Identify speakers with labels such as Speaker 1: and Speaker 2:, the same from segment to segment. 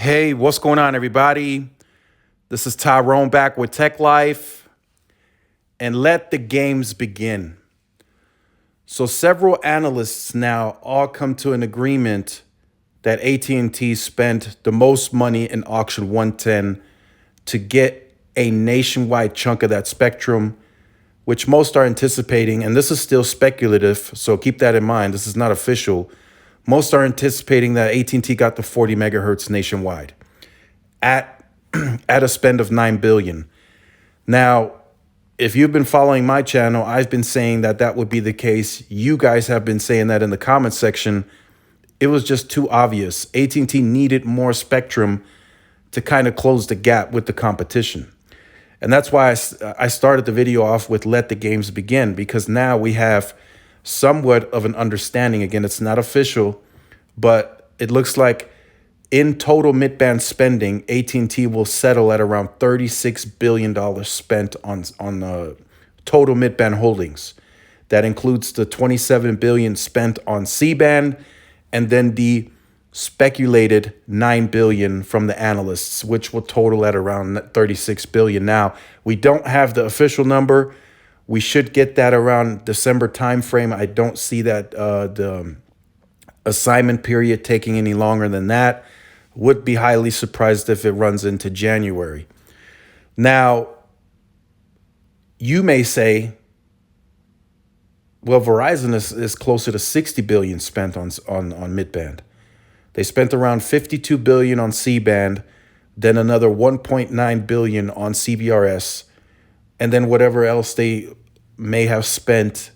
Speaker 1: Hey, what's going on, everybody? This is Tyrone back with Tech Life, and let the games begin. So, several analysts now all come to an agreement that AT&T spent the most money in auction 110 to get a nationwide chunk of that spectrum, which most are anticipating, and this is still speculative, so keep that in mind. This is not official. Most are anticipating that AT&T got the 40 megahertz nationwide at at a spend of 9 billion. Now, if you've been following my channel, I've been saying that that would be the case. You guys have been saying that in the comment section. It was just too obvious. AT&T needed more spectrum to kind of close the gap with the competition. And that's why I started the video off with let the games begin, because now we have somewhat of an understanding. Again, it's not official, but it looks like in total mid-band spending, AT&T will settle at around $36 billion spent on total mid-band holdings. That includes the $27 billion spent on C-band and then the speculated $9 billion from the analysts, which will total at around $36 billion. Now, we don't have the official number. We should get that around December timeframe. I don't see that the assignment period taking any longer than that. Would be highly surprised if it runs into January. Now, you may say, well, Verizon is closer to 60 billion spent on midband. They spent around 52 billion on C-band, then another 1.9 billion on CBRS, and then whatever else they may have spent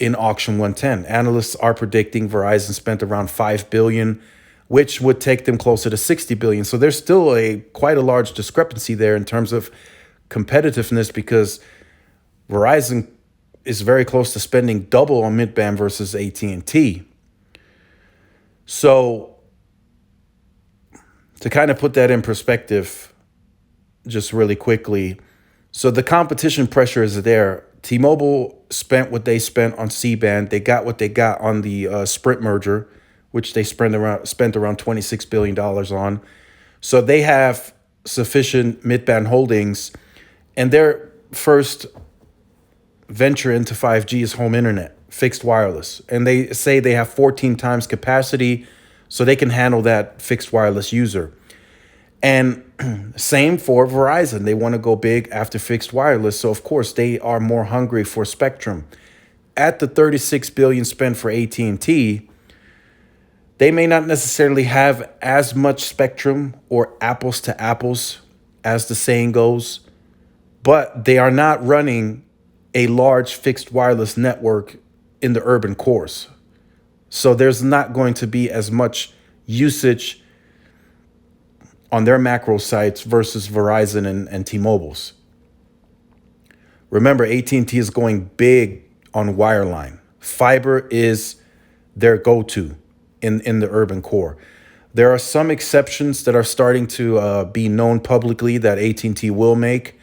Speaker 1: in auction 110. Analysts are predicting Verizon spent around 5 billion, which would take them closer to 60 billion. So there's still quite a large discrepancy there in terms of competitiveness, because Verizon is very close to spending double on midband versus AT&T. So to kind of put that in perspective, just really quickly, so the competition pressure is there. T-Mobile spent what they spent on C-band. They got what they got on the Sprint merger, which they spent around $26 billion on. So they have sufficient mid-band holdings, and their first venture into 5G is home internet, fixed wireless. And they say they have 14 times capacity, so they can handle that fixed wireless user. And same for Verizon. They want to go big after fixed wireless, so of course they are more hungry for spectrum. At the 36 billion spent for AT&T, they may not necessarily have as much spectrum or apples to apples, as the saying goes, but they are not running a large fixed wireless network in the urban cores. So there's not going to be as much usage on their macro sites versus Verizon and T-Mobile's. Remember, AT&T is going big on wireline. Fiber is their go-to in the urban core. There are some exceptions that are starting to be known publicly that AT&T will make,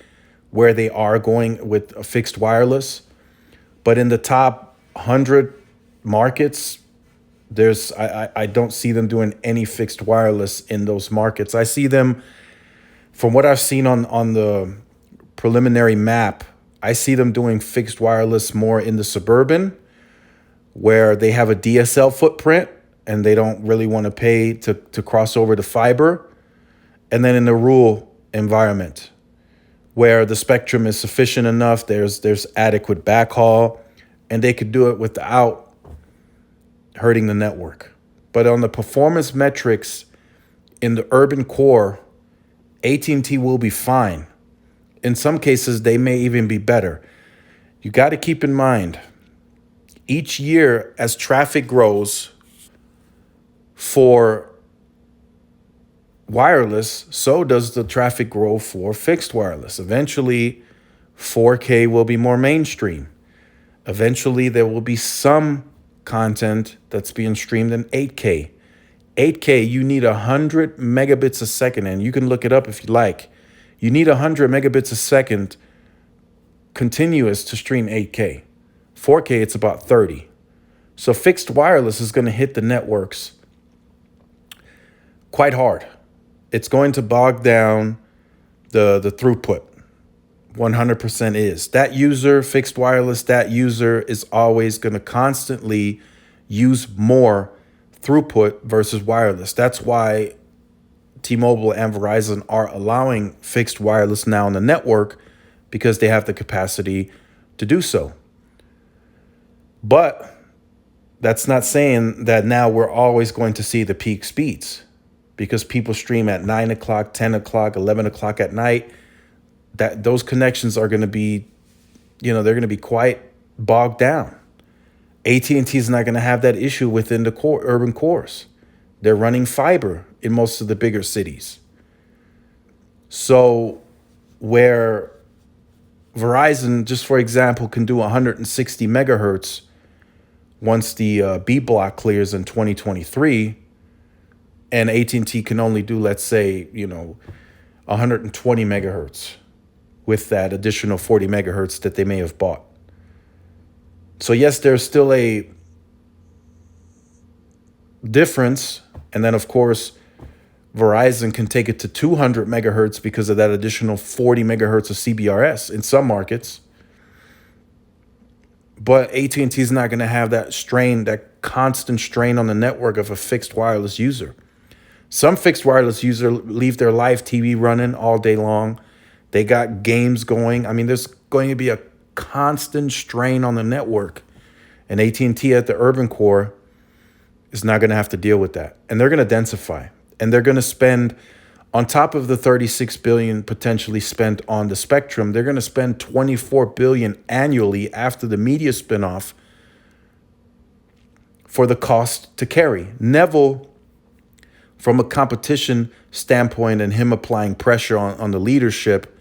Speaker 1: where they are going with a fixed wireless. But in the top 100 markets, I don't see them doing any fixed wireless in those markets. I see them, from what I've seen on the preliminary map, I see them doing fixed wireless more in the suburban, where they have a DSL footprint and they don't really want to pay to cross over to fiber. And then in the rural environment, where the spectrum is sufficient enough, there's adequate backhaul, and they could do it without hurting the network. But on the performance metrics in the urban core, AT&T will be fine. In some cases, they may even be better. You got to keep in mind, each year as traffic grows for wireless, so does the traffic grow for fixed wireless. Eventually, 4K will be more mainstream. Eventually, there will be some content that's being streamed in 8K. 8K, you need 100 megabits a second, and you can look it up if you like. You need 100 megabits a second continuous to stream 8K. 4K, it's about 30. So fixed wireless is going to hit the networks quite hard. It's going to bog down the throughput. 100% is. That user, fixed wireless, that user is always going to constantly use more throughput versus wireless. That's why T-Mobile and Verizon are allowing fixed wireless now on the network, because they have the capacity to do so. But that's not saying that now we're always going to see the peak speeds, because people stream at 9 o'clock, 10 o'clock, 11 o'clock at night. That those connections are going to be, they're going to be quite bogged down. AT&T is not going to have that issue within the urban cores. They're running fiber in most of the bigger cities. So where Verizon, just for example, can do 160 megahertz once the B block clears in 2023, and AT&T can only do, let's say, 120 megahertz with that additional 40 megahertz that they may have bought. So yes, there's still a difference. And then, of course, Verizon can take it to 200 megahertz because of that additional 40 megahertz of CBRS in some markets. But AT&T is not going to have that strain, that constant strain on the network of a fixed wireless user. Some fixed wireless users leave their live TV running all day long. They got games going. I mean, there's going to be a constant strain on the network. And AT&T at the urban core is not going to have to deal with that. And they're going to densify. And they're going to spend, on top of the $36 billion potentially spent on the spectrum, they're going to spend $24 billion annually after the media spinoff for the cost to carry. Neville, from a competition standpoint and him applying pressure on the leadership,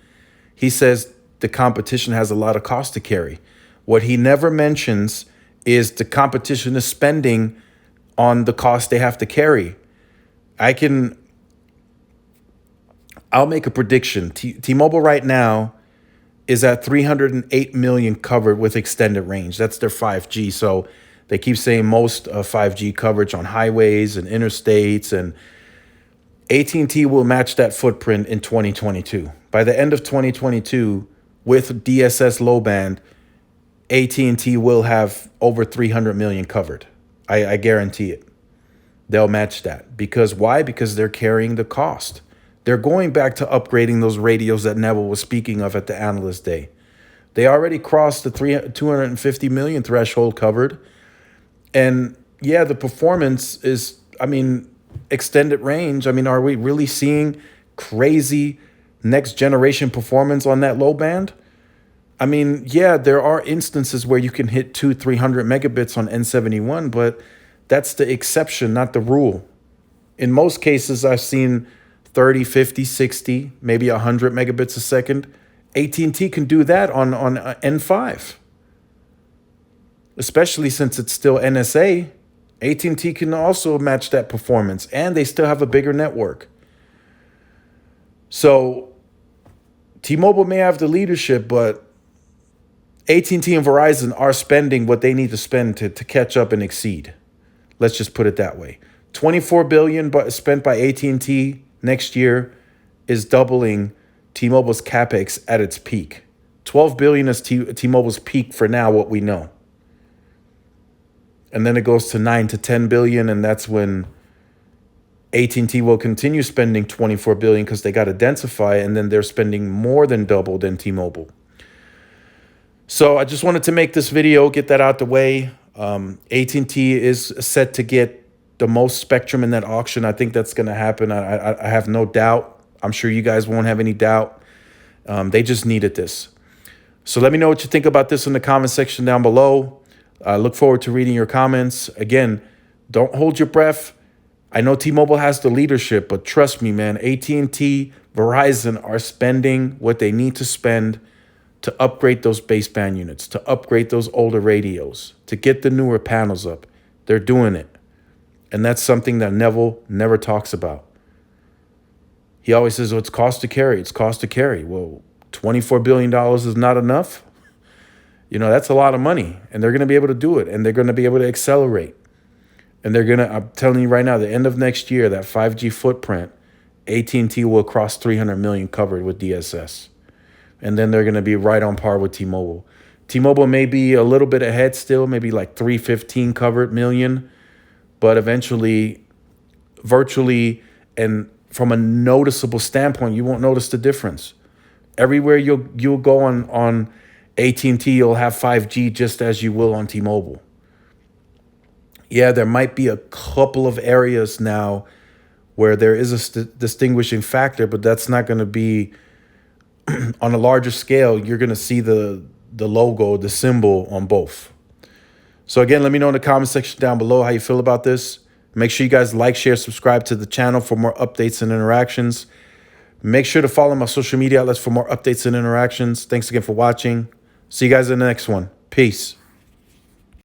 Speaker 1: he says the competition has a lot of cost to carry. What he never mentions is the competition is spending on the cost they have to carry. I'll make a prediction. T-Mobile right now is at 308 million covered with extended range. That's their 5G. So they keep saying most 5G coverage on highways and interstates, and AT&T will match that footprint in 2022. By the end of 2022, with DSS low band, AT&T will have over 300 million covered. I guarantee it. They'll match that. Because why? Because they're carrying the cost. They're going back to upgrading those radios that Neville was speaking of at the Analyst Day. They already crossed the 250 million threshold covered. And yeah, the performance is, extended range. Are we really seeing crazy next generation performance on that low band? Yeah, there are instances where you can hit 200-300 megabits on N71, but that's the exception, not the rule. In most cases, I've seen 30, 50, 60, maybe 100 megabits a second. AT&T can do that on N5, especially since it's still NSA. AT&T can also match that performance, and they still have a bigger network. So T-Mobile may have the leadership, but AT&T and Verizon are spending what they need to spend to catch up and exceed. Let's just put it that way. $24 billion spent by AT&T next year is doubling T-Mobile's capex at its peak. $12 billion is T-Mobile's peak for now, what we know. And then it goes to 9 to 10 billion, and that's when AT&T will continue spending $24 billion because they got to densify, and then they're spending more than double than T-Mobile. So I just wanted to make this video, get that out the way. AT&T is set to get the most spectrum in that auction. I think that's going to happen. I have no doubt. I'm sure you guys won't have any doubt. They just needed this. So let me know what you think about this in the comment section down below. I look forward to reading your comments. Again, don't hold your breath. I know T-Mobile has the leadership, but trust me, man, AT&T, Verizon are spending what they need to spend to upgrade those baseband units, to upgrade those older radios, to get the newer panels up. They're doing it. And that's something that Neville never talks about. He always says, it's cost to carry. It's cost to carry. Well, $24 billion is not enough. That's a lot of money. And they're going to be able to do it. And they're going to be able to accelerate. And I'm telling you right now, the end of next year, that 5G footprint AT&T will cross 300 million covered with DSS. And then they're going to be right on par with T-Mobile. T-Mobile may be a little bit ahead still, maybe like 315 covered million, but eventually, virtually, and from a noticeable standpoint, you won't notice the difference. Everywhere you'll go on AT&T, you'll have 5G just as you will on T-Mobile. Yeah, there might be a couple of areas now where there is a distinguishing factor, but that's not going to be on a larger scale. You're going to see the logo, the symbol on both. So again, let me know in the comment section down below how you feel about this. Make sure you guys like, share, subscribe to the channel for more updates and interactions. Make sure to follow my social media outlets for more updates and interactions. Thanks again for watching. See you guys in the next one. Peace.